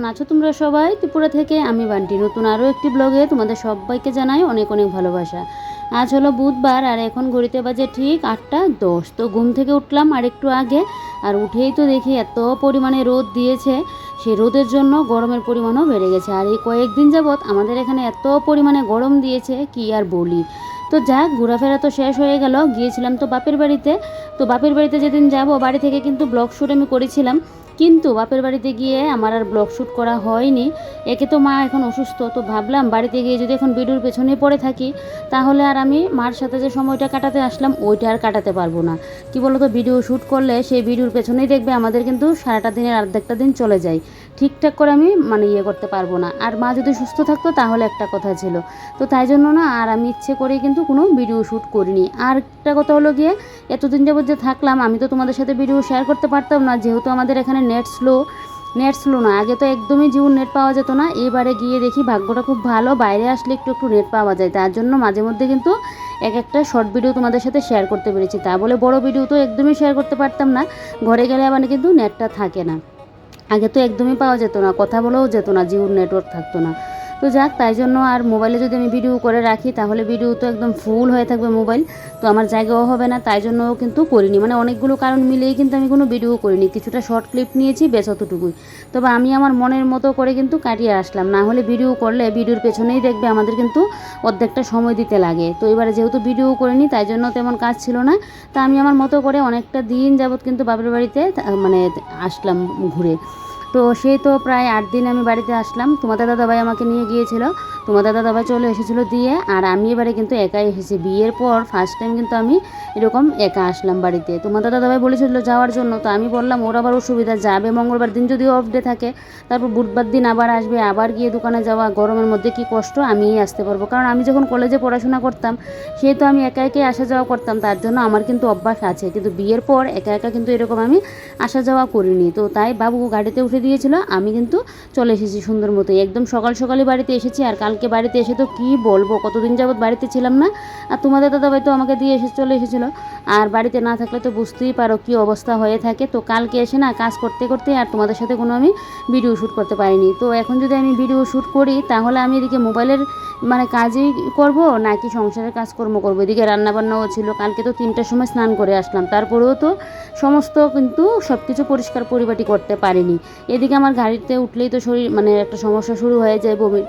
কেমন আছো তোমরা সবাই? ত্রিপুরা থেকে আমি বান্টি নতুন আরও একটি ব্লগে তোমাদের সবাইকে জানাই অনেক অনেক ভালোবাসা। আজ হলো বুধবার আর এখন ঘড়িতে বাজে ঠিক 8:10। তো ঘুম থেকে উঠলাম আর একটু আগে, আর উঠেই তো দেখি এত পরিমাণে রোদ দিয়েছে। সেই রোদের জন্য গরমের পরিমাণও বেড়ে গেছে। আর এই কয়েকদিন যাবৎ আমাদের এখানে এত পরিমাণে গরম দিয়েছে কি আর বলি। তো যাক, ঘোরাফেরা তো শেষ হয়ে গেল। গিয়েছিলাম তো বাপের বাড়িতে। তো বাপের বাড়িতে যেদিন যাব বাড়ি থেকে কিন্তু ব্লগ শ্যুট আমি করেছিলাম, কিন্তু বাপের বাড়িতে গিয়ে আমার আর ব্লগ শ্যুট করা হয়নি। একে তো মা এখন অসুস্থ, তো ভাবলাম বাড়িতে গিয়ে যদি এখন ভিডিওর পেছনে পড়ে থাকি তাহলে আর আমি মার সাথে যে সময়টা কাটাতে আসলাম ওইটা আর কাটাতে পারবো না। কি বলো তো, ভিডিও শ্যুট করলে সেই ভিডিওর পেছনেই দেখবে আমাদের কিন্তু সারাটা দিনের অর্ধেকটা দিন চলে যায়। ঠিকঠাক করে আমি ইয়ে করতে পারবো না। আর মা যদি সুস্থ থাকতো তাহলে একটা কথা ছিল। তো তাই জন্য না আর আমি ইচ্ছে করেই কিন্তু কোনো ভিডিও শ্যুট করিনি। আর একটা কথা হলো গিয়ে, এতদিন যাবত যে থাকলাম আমি তো তোমাদের সাথে ভিডিও শেয়ার করতে পারতাম না, যেহেতু আমাদের এখানে নেট স্লো না। আগে তো একদমই জিও নেট পাওয়া যেত না। এবারে গিয়ে দেখি ভাগ্যটা খুব ভালো, বাইরে আসলে একটু একটু নেট পাওয়া যায়। তার জন্য মাঝে মধ্যে কিন্তু এক একটা শর্ট ভিডিও তোমাদের সাথে শেয়ার করতে পেরেছি। তা বলে বড় ভিডিও তো একদমই শেয়ার করতে পারতাম না, ঘরে গেলে আবার কিন্তু নেটটা থাকে না। আগে তো একদমই পাওয়া যেত না, কথা বলেও যেত না, জিওর নেটওয়ার্ক থাকতো না। তো যাক, তাই জন্য আর মোবাইলে যদি আমি ভিডিও করে রাখি তাহলে ভিডিও তো একদম ফুল হয়ে থাকবে মোবাইল, তো আমার জায়গাও হবে না। তাই জন্যও কিন্তু করিনি, অনেকগুলো কারণ মিলেই কিন্তু আমি কোনো ভিডিও করিনি। কিছুটা শর্ট ক্লিপ নিয়েছি, বেশ অতটুকুই। তবে আমি আমার মনের মতো করে কিন্তু কাটিয়ে আসলাম। না হলে ভিডিও করলে ভিডিওর পেছনেই দেখবে আমাদের কিন্তু অর্ধেকটা সময় দিতে লাগে। তো এবারে যেহেতু ভিডিও করিনি তাই জন্য তেমন কাজ ছিল না। তা আমি আমার মতো করে অনেকটা দিন যাবৎ কিন্তু বাপের বাড়িতে আসলাম ঘুরে। তো সেই তো প্রায় 8 দিন আমি বাড়িতে আসলাম। তোমাদের দাদাভাই আমাকে নিয়ে গিয়েছিল, তোমাদের দাদাভাই চলে এসেছিলো দিয়ে। আর আমি এবারে কিন্তু একাই এসেছি, বিয়ের পর ফার্স্ট টাইম কিন্তু আমি এরকম একা আসলাম বাড়িতে। তোমাদের দাদাভাই বলেছিল যাওয়ার জন্য, তো আমি বললাম ওর আবার অসুবিধা, যাবে মঙ্গলবার দিন যদি অফ ডে থাকে, তারপর বুধবার দিন আবার আসবে, আবার গিয়ে দোকানে যাওয়া গরমের মধ্যে কি কষ্ট, আমিই আসতে পারবো। কারণ আমি যখন কলেজে পড়াশোনা করতাম সেই তো আমি একা একাই আসা যাওয়া করতাম, তার জন্য আমার কিন্তু অভ্যাস আছে। কিন্তু বিয়ের পর একা একা কিন্তু এরকম আমি আসা যাওয়া করিনি। তো তাই বাবু গাড়িতে উঠে দিয়েছিল, আমি কিন্তু চলে এসেছি সুন্দর মতোই। একদম সকাল সকালে বাড়িতে এসেছি। আর কালকে বাড়িতে এসে তো কি বলবো, কতদিন যাবৎ বাড়িতে ছিলাম না। আর তোমাদের দাদাভাই তো আমাকে দিয়ে চলে এসেছিলো। আর বাড়িতে না থাকলে তো বুঝতেই পারো কি অবস্থা হয়ে থাকে। তো কালকে এসে না কাজ করতে করতে আর তোমাদের সাথে কোনো আমি ভিডিও শ্যুট করতে পারিনি। তো এখন যদি আমি ভিডিও শ্যুট করি তাহলে আমি এদিকে মোবাইলের কাজই করব নাকি সংসারের কাজকর্ম করবো। এদিকে রান্নাবান্নাও ছিল, কালকে তো 3টার সময় স্নান করে আসলাম, তারপরেও তো সমস্ত কিন্তু সব কিছু পরিষ্কার পরিপাটি করতে পারিনি। এদিকে আমার গাড়িতে উঠলেই তো শরীর একটা সমস্যা শুরু হয়ে যায়, বমির।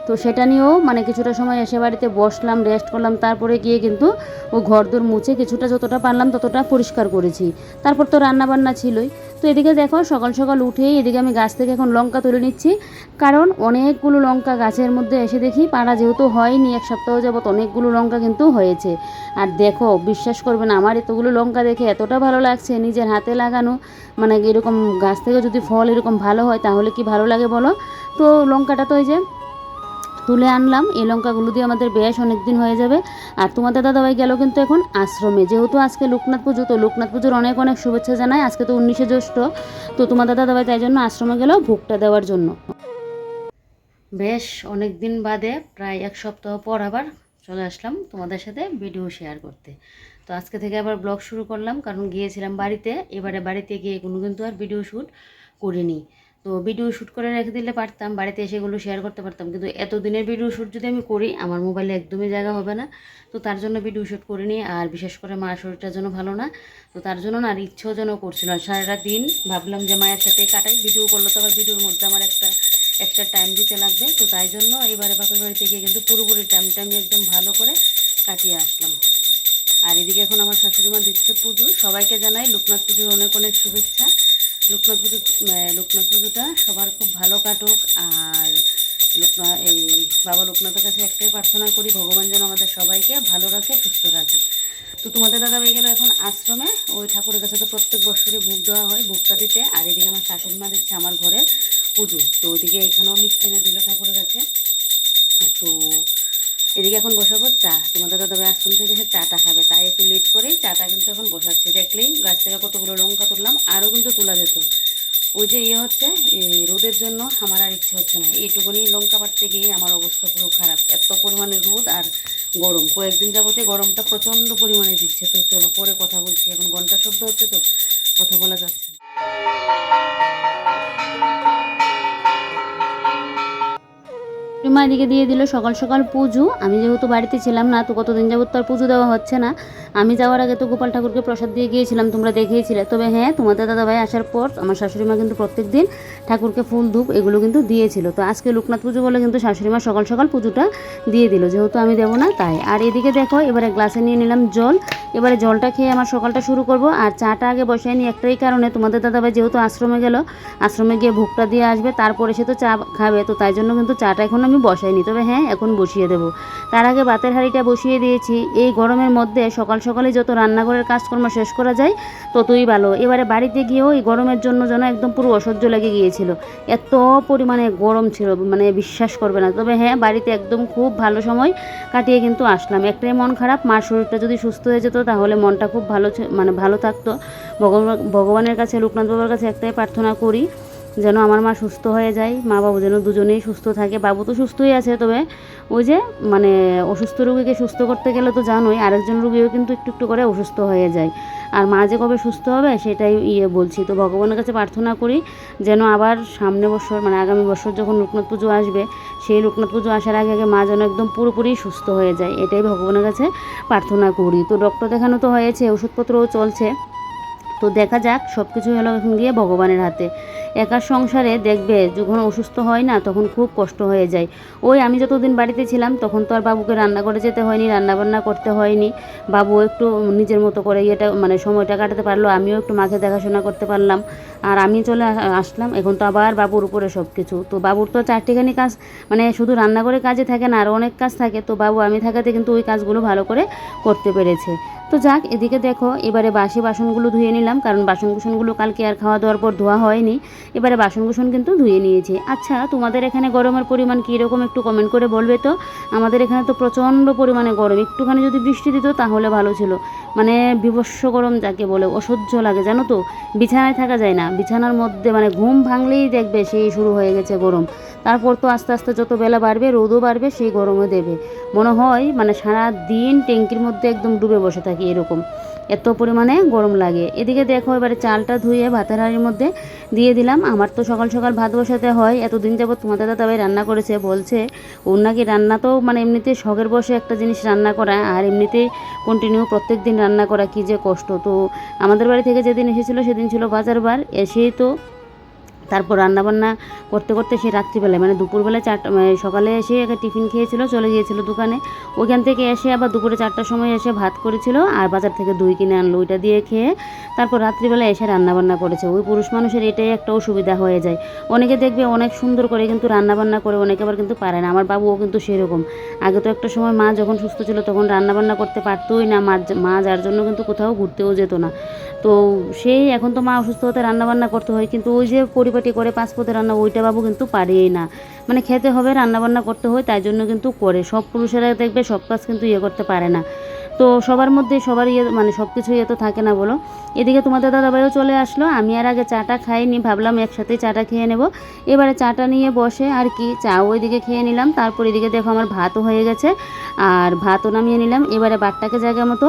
তো সেটা নিয়েও কিছুটা সময় এসে বাড়িতে বসলাম, রেস্ট করলাম, তারপরে গিয়ে কিন্তু ও ঘরদোর মুছে কিছুটা যতটা পারলাম ততটা পরিষ্কার করেছি। তারপর তো রান্নাবান্না ছিলই। তো এদিকে দেখো সকাল সকাল উঠেই এদিকে আমি গাছ থেকে এখন লঙ্কা তুলে নিচ্ছি, কারণ অনেকগুলো লঙ্কা গাছের মধ্যে এসে দেখি পাড়া যেহেতু হয়নি এক সপ্তাহ যাবত, অনেকগুলো লঙ্কা কিন্তু হয়েছে। আর দেখো, বিশ্বাস করবে না, আমার এতগুলো লঙ্কা দেখে এতটা ভালো লাগছে, নিজের হাতে লাগানো এরকম গাছ থেকে যদি ফল এরকম ভালো হয় তাহলে কি ভালো লাগে বলো। তো লঙ্কাটা তো এই যে তুলে আনলাম, এই লঙ্কাগুলো দিয়ে আমাদের বেশ অনেক দিন হয়ে যাবে। আর তোমাদের দাদাভাই গেল কিন্তু এখন আশ্রমে, যেহেতু আজকে লোকনাথ পুজো, তো লোকনাথ পুজোর অনেক অনেক শুভেচ্ছা জানাই। আজকে তো 19শে জ্যৈষ্ঠ। তো তোমাদের দাদাভাই তাই জন্য আশ্রমে গেল ভোগটা দেওয়ার জন্য। বেশ অনেক দিন বাদে প্রায় এক সপ্তাহ পর আবার চলে আসলাম তোমাদের সাথে ভিডিও শেয়ার করতে। তো আজকে থেকে আবার ব্লগ শুরু করলাম, কারণ গিয়েছিলাম বাড়িতে, এবারে বাড়িতে গিয়ে কোনো কিন্তু আর ভিডিও শ্যুট করিনি। তো ভিডিও শ্যুট করে রেখে দিলে পারতাম, বাড়িতে এসে এগুলো শেয়ার করতে পারতাম, কিন্তু এতদিনের ভিডিও শ্যুট যদি আমি করি আমার মোবাইলে একদমই জায়গা হবে না। তো তার জন্য ভিডিও শ্যুট করিনি। আর বিশেষ করে মার শরীরটার জন্য ভালো না, তো তার জন্য না আর ইচ্ছেও যেন করছিল না। সারাটা দিন ভাবলাম যে মায়ের সাথেই কাটাই, ভিডিও করলে তো আবার ভিডিওর মধ্যে আমার একটা এক্সট্রা টাইম দিতে লাগবে। তো তাই জন্য এবারে বাপের বাড়িতে গিয়ে কিন্তু পুরোপুরি টাইমটা আমি একদম ভালো করে কাটিয়ে আসলাম। আর এদিকে এখন আমার শাশুড়ি মা দিচ্ছে পুজো। সবাইকে জানাই লোকনাথ পুজোর অনেক অনেক শুভেচ্ছা। লোকনাথ পুজোটা সবার খুব ভালো কাটুক। আর এই বাবা লোকনাথের কাছে একটাই প্রার্থনা করি, ভগবান যেন আমাদের সবাইকে ভালো রাখে, সুস্থ রাখে। তো তোমাদের দাদা হয়ে গেল এখন আশ্রমে, ওই ঠাকুরের কাছে তো প্রত্যেক বছরই ভোগ দেওয়া হয়, ভোগটা দিতে। আর এদিকে আমার শাশুড়ি মা দিচ্ছে আমার ঘরের পুজো। তো ওদিকে এখানেও মিষ্টি এনে দিল ঠাকুরের কাছে। তো এদিকে এখন বসাবো চা। তোমাদের দাদাভাই আশ্রম থেকে এসে চাটা খাবে, তাই একটু লেট করেই চাটা কিন্তু এখন বসাচ্ছি। দেখলেই গাছ থেকে কতগুলো লঙ্কা তুললাম, আরও কিন্তু তোলা যেত। ওই যে হচ্ছে রোদের জন্য আমার আর ইচ্ছে হচ্ছে না। এইটুকুনি লঙ্কা পাড়তে গিয়ে আমার অবস্থা পুরো খারাপ, এত পরিমাণে রোদ আর গরম। কয়েকদিন যাবতে গরমটা প্রচণ্ড পরিমাণে দিচ্ছে। তো চলো পরে কথা বলছি, এখন ঘন্টা শব্দ হচ্ছে তো কথা বলা যাচ্ছে না। শাশুড়িমা এদিকে দিয়ে দিল সকাল সকাল পুজো। আমি যেহেতু বাড়িতে ছিলাম না, তো কতদিন যাবত তো আর পুজো দেওয়া হচ্ছে না। আমি যাওয়ার আগে তো গোপাল ঠাকুরকে প্রসাদ দিয়ে গিয়েছিলাম, তোমরা দেখেইছিলে। তবে হ্যাঁ, তোমাদের দাদাভাই আসার পর আমার শাশুড়িমা কিন্তু প্রত্যেক দিন ঠাকুরকে ফুল ধূপ এগুলো কিন্তু দিয়েছিল। তো আজকে লোকনাথ পুজো বলে কিন্তু শাশুড়িমা সকাল সকাল পুজোটা দিয়ে দিল, যেহেতু আমি দেবো না তাই। আর এদিকে দেখো এবারে গ্লাসে নিয়ে নিলাম জল। এবারে জলটা খেয়ে আমার সকালটা শুরু করব। আর চাটা আগে বসাই নি একটাই কারণে, তোমাদের দাদাভাই যেহেতু আশ্রমে গেল, আশ্রমে গিয়ে ভোগটা দিয়ে আসবে, তারপরে সে তো চা খাবে, তো তাই জন্য কিন্তু চাটা এখন আমি বসাইনি। তবে হ্যাঁ, এখন বসিয়ে দেবো। তার আগে ভাতের হাঁড়িটা বসিয়ে দিয়েছি। এই গরমের মধ্যে সকাল সকালে যত রান্নাঘরের কাজকর্ম শেষ করা যায় ততই ভালো। এবারে বাড়িতে গিয়েও এই গরমের জন্য যেন একদম পুরো অসহ্য লেগে গিয়েছিল, এত পরিমাণে গরম ছিল মানে বিশ্বাস করবে না। তবে হ্যাঁ, বাড়িতে একদম খুব ভালো সময় কাটিয়ে কিন্তু আসলাম। একটাই মন খারাপ, মার শরীরটা যদি সুস্থ হয়ে যেত তাহলে মনটা খুব ভালো মানে ভালো থাকতো। ভগবানের কাছে, লোকনাথ বাবার কাছে একটাই প্রার্থনা করি যেন আমার মা সুস্থ হয়ে যায়, মা বাবু যেন দুজনেই সুস্থ থাকে। বাবু তো সুস্থই আছে, তবে ওই যে মানে অসুস্থ রোগীকে সুস্থ করতে গেলে তো জানোই আরেকজন রোগীও কিন্তু একটু একটু করে অসুস্থ হয়ে যায়। আর মা যে কবে সুস্থ হবে সেটাই বলছি। তো ভগবানের কাছে প্রার্থনা করি যেন আবার সামনে বছর মানে আগামী বছর যখন লোকনাথ পুজো আসবে, সেই লোকনাথ পুজো আসার আগে আগে মা যেন একদম পুরোপুরি সুস্থ হয়ে যায়, এটাই ভগবানের কাছে প্রার্থনা করি। তো ডক্টর দেখানো তো হয়েছে, ওষুধপত্রও চলছে। তো দেখা যাক, সব কিছু হলো এখন গিয়ে ভগবানের হাতে। একার সংসারে দেখবে যখন অসুস্থ হয় না তখন খুব কষ্ট হয়ে যায়। ওই আমি যতদিন বাড়িতে ছিলাম তখন তো আর বাবুকে রান্না করে যেতে হয়নি, রান্নাবান্না করতে হয়নি। বাবু একটু নিজের মতো করে এটা মানে সময়টা কাটাতে পারলো, আমিও একটু মাকে দেখাশোনা করতে পারলাম। আর আমি চলে আসলাম, এখন তো আবার বাবুর উপরে সব কিছু। তো বাবুর তো চারটিখানি কাজ, মানে শুধু রান্না করে কাজে থাকে না, আরও অনেক কাজ থাকে। তো বাবু আমি থাকাতে কিন্তু ওই কাজগুলো ভালো করে করতে পেরেছে। তো যাক, এদিকে দেখো এবারে বাসি বাসনগুলো ধুয়ে নিলাম, কারণ বাসনকুসনগুলো কালকে আর খাওয়া দাওয়ার পর ধোয়া হয়নি। এবারে বাসনকুসন কিন্তু ধুয়ে নিয়েছি। আচ্ছা, তোমাদের এখানে গরমের পরিমাণ কীরকম একটু কমেন্ট করে বলবে তো। আমাদের এখানে তো প্রচণ্ড পরিমাণে গরম, একটুখানি যদি বৃষ্টি দিত তাহলে ভালো ছিল। মানে বিভৎস গরম যাকে বলে, অসহ্য লাগে জানো তো। বিছানায় থাকা যায় না, বিছানার মধ্যে মানে ঘুম ভাঙলেই দেখবে সেই শুরু হয়ে গেছে গরম। তারপর তো আস্তে আস্তে যত বেলা বাড়বে, রোদও বাড়বে, সেই গরমও দেবে। মনে হয় মানে সারা দিন ট্যাঙ্কির মধ্যে একদম ডুবে বসে থাকি, এরকম এত পরিমাণে গরম লাগে। এদিকে দেখো এবারে চালটা ধুয়ে ভাতের হাঁড়ির মধ্যে দিয়ে দিলাম। আমার তো সকাল সকাল ভাত বসাতে হয়, এতদিন যাবত তোমাদের দাদাভাই রান্না করেছে, বলছে ওর নাকি রান্না তো মানে এমনিতে শখের বসে একটা জিনিস রান্না করা, আর এমনিতেই কন্টিনিউ প্রত্যেক দিন রান্না করা কী যে কষ্ট। তো আমাদের বাড়ি থেকে যেদিন এসেছিলো সেদিন ছিল বাজার বার, এসেই তো তারপর রান্নাবান্না করতে করতে সে রাত্রিবেলায় মানে দুপুরবেলায় সকালে এসে একটা টিফিন খেয়েছিল, চলে গিয়েছিল দোকানে। ওইখান থেকে এসে আবার দুপুরে 4টার সময় এসে ভাত করেছিল, আর বাজার থেকে দই কিনে আনলো, ওইটা দিয়ে খেয়ে তারপর রাত্রিবেলায় এসে রান্নাবান্না করেছে। ওই পুরুষ মানুষের এটাই একটা অসুবিধা হয়ে যায়। অনেকে দেখবে অনেক সুন্দর করে কিন্তু রান্নাবান্না করে, অনেকে আবার কিন্তু পারে না। আমার বাবুও কিন্তু সেরকম। আগে তো একটা সময় মা যখন সুস্থ ছিল তখন রান্নাবান্না করতে পারতোই না, মা যার জন্য কিন্তু কোথাও ঘুরতেও যেত না। তো সেই এখন তো মা অসুস্থ হতে রান্নাবান্না করতে হয়, কিন্তু ওই যে পরিপাটি করে 5 পদের রান্না ওইটা বাবু কিন্তু পারেই না। মানে খেতে হবে, রান্নাবান্না করতে হয়, তাই জন্য কিন্তু করে। সব পুরুষেরা দেখবে সব কাজ কিন্তু করতে পারে না। তো সবার মধ্যে সবার মানে সব কিছুই তো থাকে না বলো। এদিকে তোমাদের দাদাভাইও চলে আসলো, আমি আর আগে চাটা খাইনি, ভাবলাম একসাথেই চাটা খেয়ে নেব। এবারে চাটা নিয়ে বসে আর কি চাও ওইদিকে খেয়ে নিলাম। তারপর এদিকে দেখো আমার ভাতও হয়ে গেছে, আর ভাতও নামিয়ে নিলাম। এবারে ভাতটাকে জায়গা মতো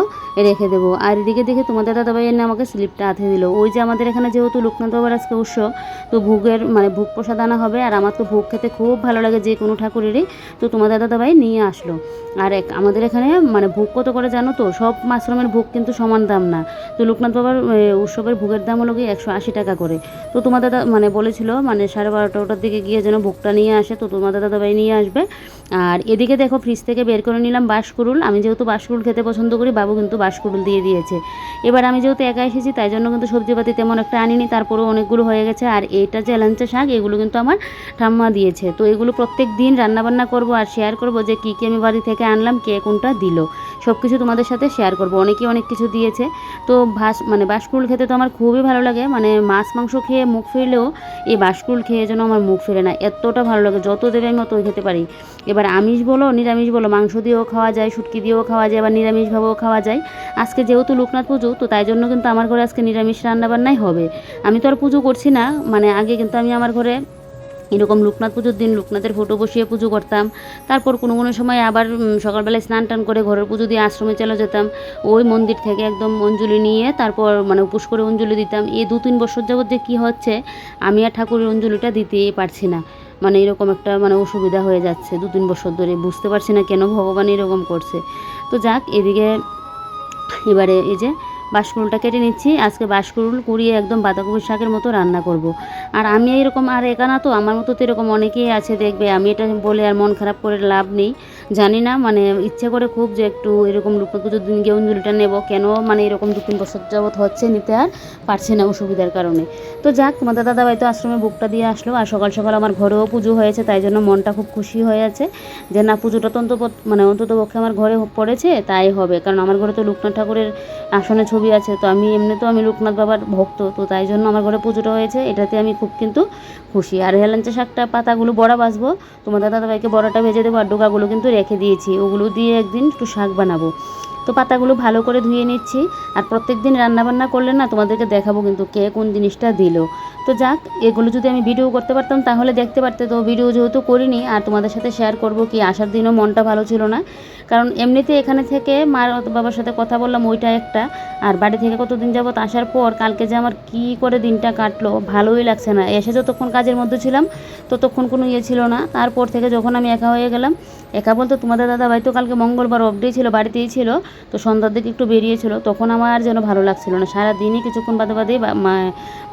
রেখে দেবো। আর এদিকে দেখে তোমাদের দাদাভাই এনে আমাকে স্লিপটা হাতে দিল। ওই যে আমাদের এখানে যেহেতু লোকনাথ বাবার আজকে উৎসব, তো ভোগের মানে ভোগ প্রসাদ আনা হবে, আর আমার তো ভোগ খেতে খুব ভালো লাগে যে কোনো ঠাকুরেরই। তো তোমাদের দাদাভাই নিয়ে আসলো। আর আমাদের এখানে মানে ভোগ কত করে জানো তো, সব আশ্রমের ভোগ কিন্তু সমান দাম না। তো লোকনাথ বাবার উৎসবের ভোগের দাম হলো গিয়ে 180 টাকা করে। তো তোমার দাদা মানে বলেছিল মানে 12:30টার দিকে গিয়ে যেন ভোগটা নিয়ে আসে, তো তোমার দাদাভাই নিয়ে আসবে। আর এদিকে দেখো ফ্রিজ থেকে বের করে নিলাম বাঁশকুড়ুল। আমি যেহেতু বাঁশকুড়ুল খেতে পছন্দ করি, বাবু কিন্তু বাঁশকুড়ুল দিয়ে দিয়েছে। এবার আমি যেহেতু একা এসেছি তাই জন্য কিন্তু সবজিপাতি তেমন একটা আনিনি, তারপরেও অনেকগুলো হয়ে গেছে। আর এইটা যে এলাঞ্চা শাক, এগুলো কিন্তু আমার ঠাম্মা দিয়েছে। তো এগুলো প্রত্যেক দিন রান্নাবান্না করব আর শেয়ার করব যে কী কী আমি বাড়ি থেকে আনলাম, কে কোনটা দিল, সব কিছু তোমাদের সাথে শেয়ার করব। অনেকেই অনেক কিছু দিয়েছে। তো মানে বাঁশকুড়ুল খেতে তো আমার খুবই ভালো লাগে, মানে মাছ মাংস খেয়ে মুখ ফিরলেও এই বাঁশকুড়ুল খেয়ে যেন আমার মুখ ফেরে না, এতটা ভালো লাগে। যত দেবে আমি অতই খেতে পারি। এবার আমিষ বলো নিরামিষ বলো, মাংস দিয়েও খাওয়া যায়, শুটকি দিয়েও খাওয়া যায়, আবার নিরামিষভাবেও খাওয়া যায়। আজকে যেহেতু লোকনাথ পুজো, তো তাই জন্য কিন্তু আমার ঘরে আজকে নিরামিষ রান্নাবান্নাই হবে। আমি তো আর পুজো করছি না, মানে আগে কিন্তু আমি আমার ঘরে এরকম লোকনাথ পুজোর দিন লোকনাথের ফটো বসিয়ে পুজো করতাম। তারপর কোনো কোনো সময় আবার সকালবেলায় স্নান টান করে ঘরের পুজো দিয়ে আশ্রমে চলে যেতাম। ওই মন্দির থেকে একদম অঞ্জলি নিয়ে তারপর মানে উপোস করে অঞ্জলি দিতাম। এই 2-3 বছর যাবত যে কী হচ্ছে, আমি আর ঠাকুরের অঞ্জলিটা দিতেই পারছি না। মানে এরকম একটা মানে অসুবিধা হয়ে যাচ্ছে 2-3 বছর ধরে, বুঝতে পারছি না কেন ভগবান এরকম করছে। তো যাক, এদিকে এবারে এই যে বাঁশকুড়ুলটা কেটে নিচ্ছি। আজকে বাঁশকুড়ুল কুড়িয়ে একদম বাঁধাকপির শাকের মতো রান্না করব। আর আমি এরকম আর একা না তো, আমার মতো তো এরকম অনেকেই আছে দেখবে। আমি এটা বলে আর মন খারাপ করে লাভ নেই। জানি না মানে ইচ্ছে করে খুব যে একটু এরকম লুকনো পুজোর দিন গিয়ে অঞ্জলিটা নেব, কেন মানে এরকম 2-3 বছর যাবৎ হচ্ছে, নিতে আর পারছি না অসুবিধার কারণে। তো যাক, তোমাদের দাদাভাই তো আশ্রমে বুকটা দিয়ে আসলো, আর সকাল সকাল আমার ঘরেও পুজো হয়েছে, তাই জন্য মনটা খুব খুশি হয়ে আছে যে না, পুজোটা তো অন্তত পক্ষে আমার ঘরে পড়েছে, তাই হবে। কারণ আমার ঘরে তো লোকনাথ ঠাকুরের আসনে ছবি আছে, তো আমি এমনিতেও আমি লোকনাথ বাবার ভক্ত, তো তাই জন্য আমার ঘরে পুজোটা হয়েছে, এটাতে আমি খুব কিন্তু খুশি। আর হেলাঞ্চা শাকটা পাতাগুলো বড়া বাছবো, তোমাদের দাদাভাইকে বড়াটা ভেজে দেবো, আর ডোকাগুলো কিন্তু রেখে দিয়েছি, ওগুলো দিয়ে একদিন একটু শাক বানাবো। তো পাতাগুলো ভালো করে ধুয়ে নিচ্ছি। আর প্রত্যেক দিন রান্নাবান্না করলে না তোমাদেরকে দেখাবো কিন্তু কে কোন জিনিসটা দিল। তো যাক, এগুলো যদি আমি ভিডিও করতে পারতাম তাহলে দেখতে পারতে, তো ভিডিও যেহেতু করিনি আর তোমাদের সাথে শেয়ার করব কি, আসার দিনও মনটা ভালো ছিল না। কারণ এমনিতে এখানে থেকে মার বাবার সাথে কথা বললাম ওইটা একটা, আর বাড়ি থেকে কতদিন যাবত আসার পর কালকে যে আমার কী করে দিনটা কাটলো ভালোই লাগছে না। এসে যতক্ষণ কাজের মধ্যে ছিলাম ততক্ষণ কোনো ইয়ে ছিল না, তারপর থেকে যখন আমি একা হয়ে গেলাম, একা বলতে তোমাদের দাদাভাই তো কালকে মঙ্গলবার অফ ডে ছিল, বাড়িতেই ছিল, তো সন্ধ্যার দিকে একটু বেরিয়েছিল, তখন আমার যেন ভালো লাগছিল না। সারাদিনই কিছুক্ষণ বাদে বাদেই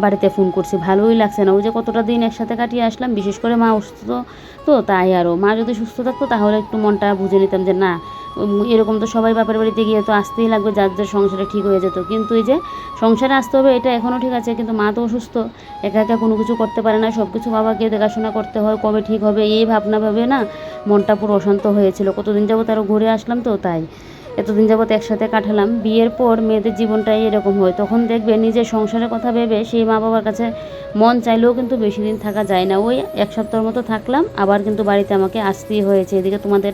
বাড়িতে ফোন করছি, ভালোই লাগছে না। ওই যে কতটা দিন একসাথে কাটিয়ে আসলাম, বিশেষ করে মা অসুস্থ, তো তাই আরও মা যদি সুস্থ থাকতো তাহলে একটু মনটা বুঝে নিতাম যে না, এরকম তো সবাই বাপের বাড়িতে গিয়ে তো আসতেই লাগবে, যার যার সংসারে ঠিক হয়ে যেত। কিন্তু এই যে সংসারে আসতে হবে এটা এখনও ঠিক আছে, কিন্তু মা তো অসুস্থ, একা একা কোনো কিছু করতে পারে না, সব কিছু বাবাকে দেখাশোনা করতে হয়, কবে ঠিক হবে এই ভাবনা ভাবে না মনটা পুরো অশান্ত হয়েছিল। কতদিন যাবত আরও ঘুরে আসলাম, তো তাই এতদিন যাবত একসাথে কাটালাম। বিয়ের পর মেয়েদের জীবনটাই এরকম হয়, তখন দেখবে নিজের সংসারের কথা ভেবে সেই মা বাবার কাছে মন চাইলেও কিন্তু বেশি দিন থাকা যায় না। ওই 1 সপ্তাহের মতো থাকলাম, আবার কিন্তু বাড়িতে আমাকে আসতেই হয়েছে। এদিকে তোমাদের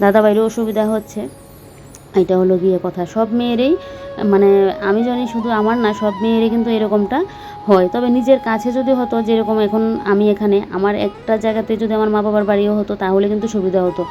দাদাভাইয়েরও অসুবিধা হচ্ছে, এটা হলো গিয়ে কথা। সব মেয়েরই মানে আমি জানি শুধু আমার না, সব মেয়েরই কিন্তু এরকমটা হয়। তবে নিজের কাছে যদি হতো, যেরকম এখন আমি এখানে আমার একটা জায়গাতে যদি আমার মা বাবার বাড়িও হতো তাহলে কিন্তু সুবিধা হতো।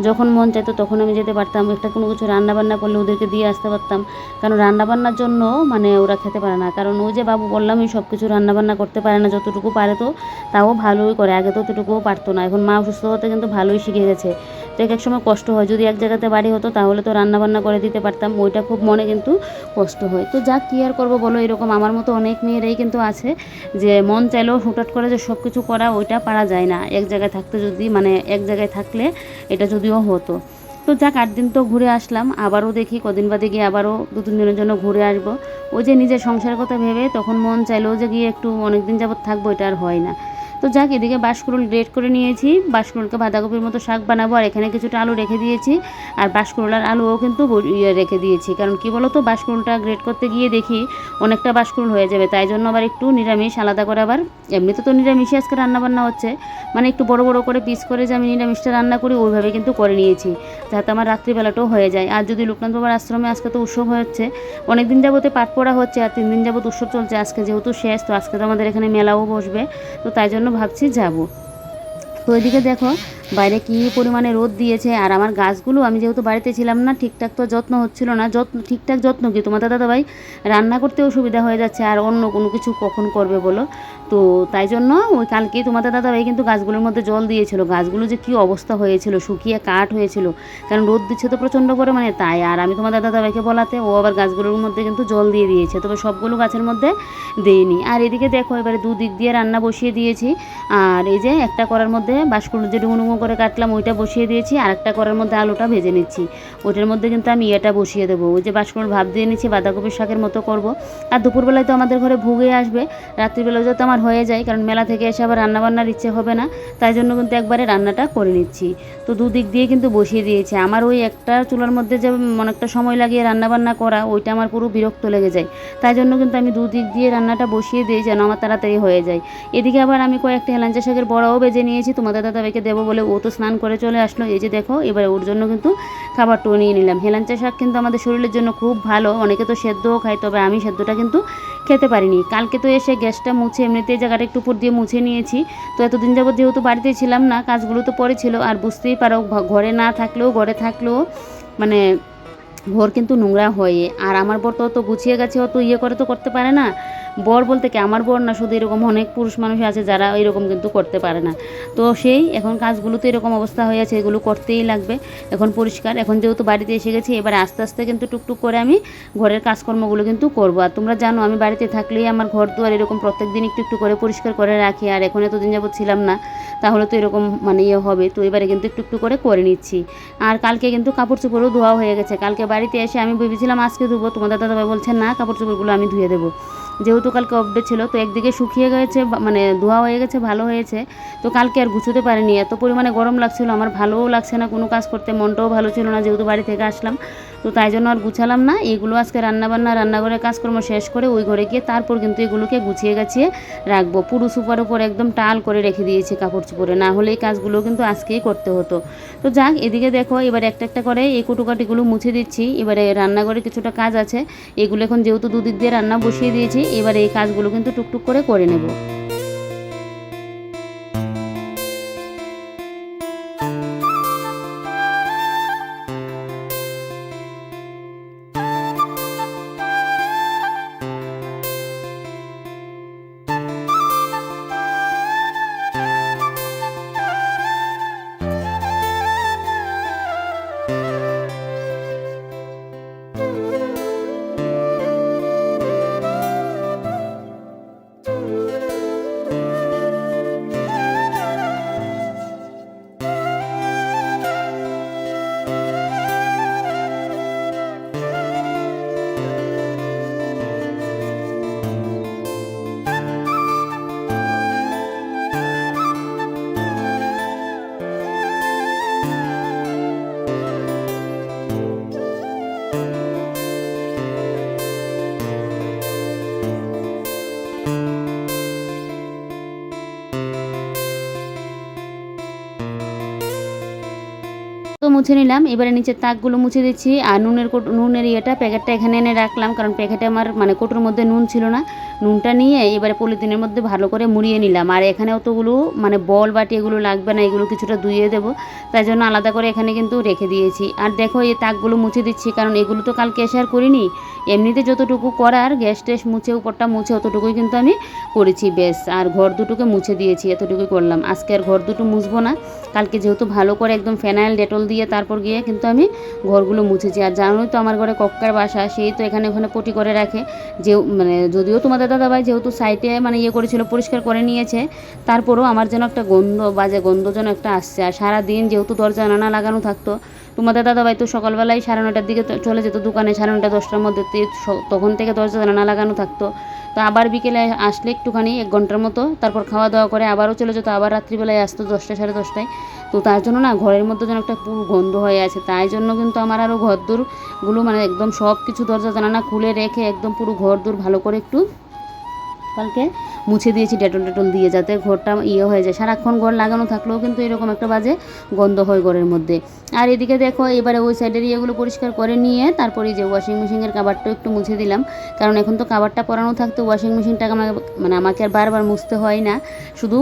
যখন মন চাইতো তখন আমি যেতে পারতাম, একটা কোনো কিছু রান্নাবান্না করলে ওদেরকে দিয়ে আসতে পারতাম। কারণ রান্নাবান্নার জন্য মানে ওরা খেতে পারে না, কারণ ওই যে বাবু বললামই সব কিছু রান্নাবান্না করতে পারে না, যতটুকু পারে তো তাও ভালোই করে, আগে তো অতটুকুও পারতো না, এখন মা অসুস্থ হতে কিন্তু ভালোই শিখে গেছে। তো এক সময় কষ্ট হয়, যদি এক জায়গাতে বাড়ি হতো তাহলে তো রান্নাবান্না করে দিতে পারতাম, ওইটা খুব মনে কিন্তু কষ্ট হয়। তো যাক, কী আর করবো বলো, এরকম আমার মতো অনেক মেয়েরাই কিন্তু আছে যে মন চাইলেও হুটহাট করে যে সব কিছু করা ওইটা পারা যায় না। এক জায়গায় থাকতে যদি মানে এক জায়গায় থাকলে এটা যদিও হতো। তো যাক, 8 দিন তো ঘুরে আসলাম, আবারও দেখি কদিন বাদে গিয়ে আবারও 2-3 দিনের জন্য ঘুরে আসবো। ওই যে নিজের সংসারের কথা ভেবে তখন মন চাইলেও যে গিয়ে একটু অনেক দিন যাবত থাকবো, এটা আর হয় না। তো যাক, এদিকে বাঁশকুড়ুল গ্রেট করে নিয়েছি, বাঁশকুড়ুলকে বাঁধাকপির মতো শাক বানাবো, আর এখানে কিছুটা আলু রেখে দিয়েছি, আর বাঁশকুড়ুল আর আলুও কিন্তু রেখে দিয়েছি। কারণ কি বলো তো, বাঁশকুড়ুলটা গ্রেট করতে গিয়ে দেখি অনেকটা বাঁশকুড়ুল হয়ে যাবে, তাই জন্য আবার একটু নিরামিষ আলাদা করে, আবার এমনিতে তো নিরামিষই আজকে রান্নাবান্না হচ্ছে, মানে একটু বড় বড় করে পিস করে যে আমি নিরামিষটা রান্না করি ওইভাবে কিন্তু করে নিয়েছি, যাতে আমার রাত্রিবেলাটাও হয়ে যায়। আর যদি লোকনাথ বাবার আশ্রমে আজকে তো উৎসব হচ্ছে, অনেক দিন যাবতে পাঠ পড়া হচ্ছে, আর 3 দিন যাবত উৎসব চলছে, আজকে যেহেতু শেষ, তো আজকে তো আমাদের এখানে মেলাও বসবে, তো তাই জন্য ভাবছি যাব। তো এদিকে দেখো বাইরে কী পরিমাণে রোদ দিয়েছে, আর আমার গাছগুলো আমি যেহেতু বাড়িতে ছিলাম না, ঠিকঠাক তো যত্ন হচ্ছিল না। ঠিকঠাক যত্ন কি, তোমাদের দাদাভাই রান্না করতে অসুবিধা হয়ে যাচ্ছে, আর অন্য কোনো কিছু কখন করবে বলো। তো তাই জন্য ওই কালকেই তোমাদের দাদাভাই কিন্তু গাছগুলোর মধ্যে জল দিয়েছিল, গাছগুলো যে কী অবস্থা হয়েছিল, শুকিয়ে কাঠ হয়েছিল, কারণ রোদ দিচ্ছে তো প্রচণ্ড পরিমাণে, তাই। আর আমি তোমাদের দাদাভাইকে বলাতে ও আবার গাছগুলোর মধ্যে কিন্তু জল দিয়ে দিয়েছে, তবে সবগুলো গাছের মধ্যে দেয়নি। আর এদিকে দেখো এবারে 2 দিক দিয়ে রান্না বসিয়ে দিয়েছি, আর এই যে একটা করার মধ্যে বাঁশকুড়ুল যে ডুমো ডুমো করে কাটলাম ওইটা বসিয়ে দিয়েছি, আর একটা করার মধ্যে আলুটা ভেজে নিচ্ছি, ওইটার মধ্যে কিন্তু আমি এটা বসিয়ে দেবো, ওই যে বাঁশকুড়ুল ভাপ দিয়ে নিচ্ছি, বাঁধাকপির শাকের মতো করব। আর দুপুরবেলায় তো আমাদের ঘরে ভুগে আসবে, রাত্রিবেলাও যাতে আমার হয়ে যায়, কারণ মেলা থেকে এসে আবার রান্নাবান্নার ইচ্ছে হবে না, তাই জন্য কিন্তু একবারে রান্নাটা করে নিচ্ছি। তো 2 দিক দিয়ে কিন্তু বসিয়ে দিয়েছি। আমার ওই একটা চুলার মধ্যে যে অনেকটা সময় লাগিয়ে রান্নাবান্না করা ওইটা আমার পুরো বিরক্ত লেগে যায়, তাই জন্য কিন্তু আমি 2 দিক দিয়ে রান্নাটা বসিয়ে দিই যেন আমার তাড়াতাড়ি হয়ে যায়। এদিকে আবার আমি কয়েকটা হেলাঞ্চা শাকের বড়াও ভেজে নিয়েছি, তোমাদের দাদাভাইকে দেবো বলে ও তো স্নান করে চলে আসলো। এই যে দেখো এবারে ওর জন্য কিন্তু খাবারটাও নিয়ে নিলাম। হেলাঞ্চা শাক কিন্তু আমাদের শরীরের জন্য খুব ভালো, অনেকে তো সেদ্ধও খায়, তবে আমি সেদ্ধটা কিন্তু খেতে পারিনি। কালকে তো এসে গ্যাসটা মুছে এমনিতে জায়গাটা একটু উপর দিয়ে মুছে নিয়েছি। তো এতদিন যাবত যেহেতু বাড়িতে ছিলাম না, কাজগুলো তো পড়েছিল, আর বুঝতেই পারো ঘরে না থাকলেও ঘরে থাকলেও মানে ঘর কিন্তু নোংরা হয়ে। আর আমার বর তো অত গুছিয়ে গেছে অত করে তো করতে পারে না। বর বলতে কি আমার বর না, শুধু এরকম অনেক পুরুষ মানুষ আছে যারা এরকম কিন্তু করতে পারে না। তো সেই এখন কাজগুলো তো এরকম অবস্থা হয়ে আছে, এগুলো করতেই লাগবে। এখন পরিষ্কার, এখন যেহেতু বাড়িতে এসে গেছি, এবার আস্তে আস্তে কিন্তু টুকটুক করে আমি ঘরের কাজকর্মগুলো কিন্তু করবো। আর তোমরা জানো আমি বাড়িতে থাকলেই আমার ঘর দুয়ার এরকম প্রত্যেক দিন একটু একটু করে পরিষ্কার করে রাখি। আর এখন এতদিন যাবত ছিলাম না, তাহলে তো এরকম হবে। তো এবারে কিন্তু একটু একটু করে নিচ্ছি। আর কালকে কিন্তু কাপড় চোপড়ও ধোয়া হয়ে গেছে। কালকে বাড়িতে এসে আমি ভেবেছিলাম আজকে ধুবো, তোমাদের দাদাভাই বলছে না, কাপড় চোপড়গুলো আমি ধুয়ে দেবো। যেহেতু কালকে অফডে ছিল, তো একদিকে শুকিয়ে গেছে, মানে ধোয়া হয়ে গেছে, ভালো হয়েছে। তো কালকে আর গুছোতে পারিনি, এত পরিমাণে গরম লাগছিল, আমার ভালোও লাগছে না কোনো কাজ করতে, মনটাও ভালো ছিল না যেহেতু বাড়ি থেকে আসলাম। তো তাই জন্য আর গুছালাম না। এগুলো আজকে রান্নাঘরের কাজকর্ম শেষ করে ওই ঘরে গিয়ে তারপর কিন্তু এগুলোকে গুছিয়ে গাছিয়ে রাখবো। পুরো সুপার উপর একদম টাল করে রেখে দিয়েছি কাপড় চোপড়ে, না হলে এই কাজগুলো কিন্তু আজকেই করতে হতো। তো যাক, এদিকে দেখো এবার একটা একটা করে এই কুটুকাটিগুলো মুছে দিচ্ছি। এবারে রান্নাঘরে কিছুটা কাজ আছে, এগুলো এখন যেহেতু দুদিক দিয়ে রান্না বসিয়ে দিয়েছি, এবারে এই কাজগুলো কিন্তু টুকটুক করে নেব। তো মুছে নিলাম। এবারে নিচের তাকগুলো মুছে দিচ্ছি। আর নুনের প্যাকেটটা এখানে এনে রাখলাম, কারণ প্যাকেটে আমার মানে কৌটোর মধ্যে নুন ছিল না। নুনটা নিয়ে এবারে পলিথিনের মধ্যে ভালো করে মুড়িয়ে নিলাম। আর এখানে অতগুলো মানে বল বাটি এগুলো লাগবে না, এগুলো কিছুটা ধুয়ে দেবো, তাই জন্য আলাদা করে এখানে কিন্তু রেখে দিয়েছি। আর দেখো এই তাকগুলো মুছে দিচ্ছি, কারণ এগুলো তো কালকে এসে আর করিনি। এমনিতে যতটুকু করার গ্যাস ট্যাস মুছে উপরটা মুছে অতটুকুই কিন্তু আমি করেছি বেশ। আর ঘর দুটোকে মুছে দিয়েছি, এতটুকুই করলাম। আজকে আর ঘর দুটো মুছবো না, কালকে যেহেতু ভালো করে একদম ফেনাইল ডেটল দিয়ে তারপর গিয়ে কিন্তু আমি ঘরগুলো মুছেছি। আর জানোই তো আমার ঘরে কক্কার বাসা, সেই তো এখানে ওখানে পটি করে রাখে। যে মানে যদিও তোমাদের দাদাভাই যেহেতু সাইটে মানে করেছিল, পরিষ্কার করে নিয়েছে, তারপরেও আমার যেন একটা বাজে গন্ধ যেন একটা আসছে। আর সারাদিন যেহেতু দরজা জানালা লাগানো থাকতো, তোমাদের দাদাভাই তো সকালবেলায় 9:30টার দিকে চলে যেত দোকানে, 9:30 10টার মধ্যে, তখন থেকে দরজা জানালা লাগানো থাকতো। তো আবার বিকেলে আসলে একটুখানি 1 ঘন্টার মতো, তারপর খাওয়া দাওয়া করে আবারও চলে যেত, আবার রাত্রিবেলায় আসতো 10টা 10:30টায়। তো তার জন্য না ঘরের মধ্যে যেন একটা পুরো গন্ধ হয়ে আছে। তাই জন্য কিন্তু আমার আরও ঘরদোরগুলো মানে একদম সব কিছু দরজা জানালা খুলে রেখে একদম পুরো ঘরদোর ভালো করে একটু কালকে মুছে দিয়েছি ডেটল দিয়ে, যাতে ঘরটা হয়ে যায়। সারাক্ষণ ঘর লাগানো থাকলেও কিন্তু এরকম একটা বাজে গন্ধ হয় ঘরের মধ্যে। আর এদিকে দেখো এবারে ওই সাইডের ইয়েগুলো পরিষ্কার করে নিয়ে তারপরে যে ওয়াশিং মেশিনের কাভারটাও একটু মুছে দিলাম, কারণ এখন তো কাভারটা পরানো থাকতো ওয়াশিং মেশিনটাকে আমাকে আর বারবার মুছতে হয় না, শুধু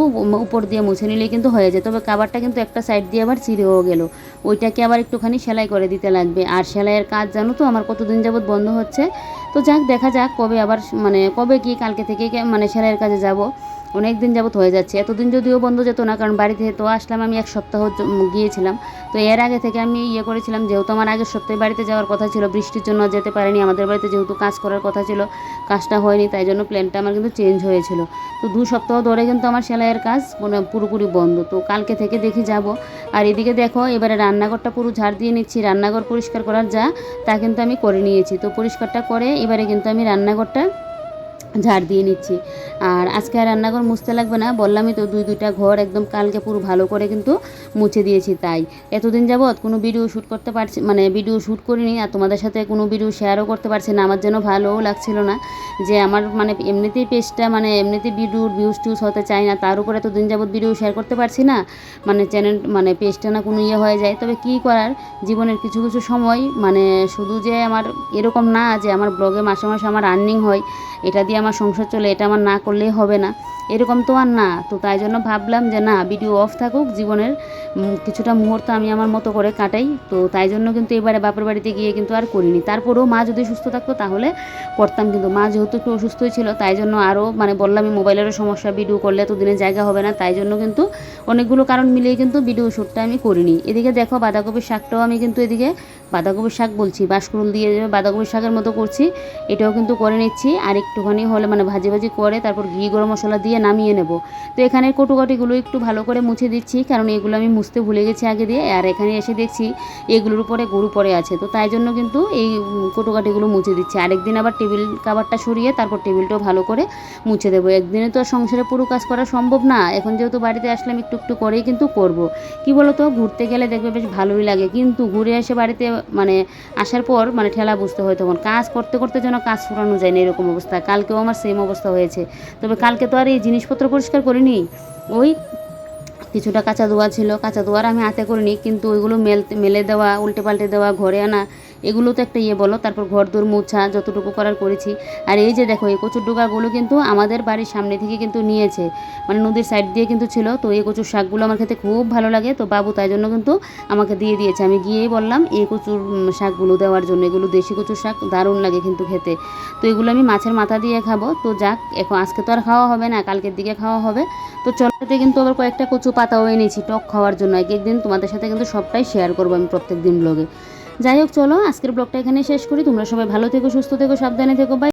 উপর দিয়ে মুছে নিলেই কিন্তু হয়ে যায়। তবে কাভারটা কিন্তু একটা সাইড দিয়ে আবার চিরেও গেল, ওইটাকে আবার একটুখানি সেলাই করে দিতে লাগবে। আর সেলাইয়ের কাজ জানো তো আমার কতদিন যাবত বন্ধ হচ্ছে। তো যাক, দেখা যাক কবে আবার কবে কি কালকে থেকে সেলাইয়ের কাজে যাব। অনেক দিন যাবত হয়ে যাচ্ছে, এতদিন যদিও বন্ধ যেত না, কারণ বাড়িতে তো আসলাম আমি 1 সপ্তাহ গিয়েছিলাম। তো এর আগে থেকে আমি করেছিলাম, যেহেতু আমার আগের সপ্তাহে বাড়িতে যাওয়ার কথা ছিল, বৃষ্টির জন্য যেতে পারিনি। আমাদের বাড়িতে যেহেতু কাজ করার কথা ছিল, কাজটা হয়নি, তাই জন্য প্ল্যানটা আমার কিন্তু চেঞ্জ হয়েছিল। তো 2 সপ্তাহ ধরে কিন্তু আমার সেলাইয়ের কাজ পুরোপুরি বন্ধ। তো কালকে থেকে দেখি যাব। আর এদিকে দেখো এবারে রান্নাঘরটা পুরো ঝাড় দিয়ে নিচ্ছি। রান্নাঘর পরিষ্কার করার তা কিন্তু আমি করে নিয়েছি। তো পরিষ্কারটা করে এবারে কিন্তু আমি রান্নাঘরটা ঝাড় দিয়ে নিচ্ছি। আর আজকে আর রান্নাঘর মুছতে লাগবে না, বললামই তো 2টা ঘর একদম কালকে পুরো ভালো করে কিন্তু মুছে দিয়েছি। তাই এতদিন যাবৎ কোনো ভিডিও শ্যুট করতে পারছি ভিডিও শ্যুট করিনি, আর তোমাদের সাথে কোনো ভিডিও শেয়ারও করতে পারছি না। আমার যেন ভালোও লাগছিল না যে আমার এমনিতেই পেজটা এমনিতেই ভিউজ টিউজ হতে চাই না, তার উপরে এতদিন যাবৎ ভিডিও শেয়ার করতে পারছি না, চ্যানেল পেজটা না কোনো হয়ে যায়। তবে কী করার, জীবনের কিছু কিছু সময় শুধু যে আমার এরকম না যে আমার ব্লগে মাসে মাসে আমার আর্নিং হয়, এটা দিয়ে আমার সংসার চলে, এটা আমার না করলেই হবে না, এরকম তো আর না। তো তাই জন্য ভাবলাম যে না, ভিডিও অফ থাকুক, জীবনের কিছুটা মুহূর্ত আমি আমার মতো করে কাটাই। তো তাই জন্য কিন্তু এবারে বাপের বাড়িতে গিয়ে কিন্তু আর করিনি। তারপরেও মা যদি সুস্থ থাকতো তাহলে করতাম, কিন্তু মা যেহেতু একটু অসুস্থই ছিল তাই জন্য আরও মানে বললামই মোবাইলেরও সমস্যা, ভিডিও করলে তো দিনে জায়গা হবে না, তাই জন্য কিন্তু অনেকগুলো কারণ মিলিয়ে কিন্তু ভিডিও শ্যুটটা আমি করিনি। এদিকে দেখো বাঁধাকপির শাকটাও আমি কিন্তু এদিকে বাঁধাকপির শাক বলছি, বাঁশকুড়ুল দিয়ে বাঁধাকপির শাকের মতো করছি, এটাও কিন্তু করে নিচ্ছি। আর একটুখানি হলে মানে ভাজি ভাজি করে তারপর ঘি গরম মশলা দিয়ে নামিয়ে নেব। তো এখানে কটুকাটিগুলো একটু ভালো করে মুছে দিচ্ছি, কারণ এগুলো আমি মুছতে ভুলে গেছি আগে দিয়ে, আর এখানে এসে দেখছি এগুলোর উপরে গরু পড়ে আছে, তো তাই জন্য কিন্তু এই কটুকাটিগুলো মুছে দিচ্ছি। আরেকদিন আবার টেবিল কাভারটা সরিয়ে তারপর টেবিলটাও ভালো করে মুছে দেবো। একদিনে তো আর সংসারে পুরো কাজ করা সম্ভব না, এখন যেহেতু বাড়িতে আসলাম একটু একটু করেই কিন্তু করব। কি বলো তো, ঘুরতে গেলে দেখবে বেশ ভালোই লাগে, কিন্তু ঘুরে এসে বাড়িতে মানে আসার পর মানে ঠেলা বুঝতে হয়, তখন কাজ করতে করতে যেন কাজ ফুরানো যায় না, এরকম অবস্থা। কালকেও আমার সেম অবস্থা হয়েছে, তবে কালকে তো আর এই জিনিসপত্র পরিষ্কার করিনি, ওই কিছুটা কাঁচা ধোয়া ছিল, কাঁচা ধোয়ার আমি হাতে করিনি, কিন্তু ওইগুলো মেলে দেওয়া, উল্টে পাল্টে দেওয়া, ঘরে আনা, এগুলো তো একটা বলো। তারপর ঘর দোর মোছা যতটুকু করার করেছি। আর এই যে দেখো এই কচুর ডোকাগুলো কিন্তু আমাদের বাড়ির সামনে থেকে কিন্তু নিয়েছে, মানে নদীর সাইড দিয়ে কিন্তু ছিল। তো এই কচুর শাকগুলো আমার খেতে খুব ভালো লাগে, তো বাবু তাই জন্য কিন্তু আমাকে দিয়ে দিয়েছে। আমি গিয়েই বললাম এই কচুর শাকগুলো দেওয়ার জন্য, এগুলো দেশি কচুর শাক, দারুণ লাগে কিন্তু খেতে। তো এগুলো আমি মাছের মাথা দিয়ে খাবো। তো যাক, এখন আজকে তো আর খাওয়া হবে না, কালকের দিকে খাওয়া হবে। তো চলতে কিন্তু আবার কয়েকটা কচু পাতাও এনেছি টক খাওয়ার জন্য, এক একদিন তোমাদের সাথে কিন্তু সবটাই শেয়ার করবো আমি প্রত্যেক দিন ব্লগে। যাই হোক, চলো আজকের ব্লগটা এখানে শেষ করি। তোমরা সবাই ভালো থেকো, সুস্থ থেকো, সাবধানে থেকো, বাই।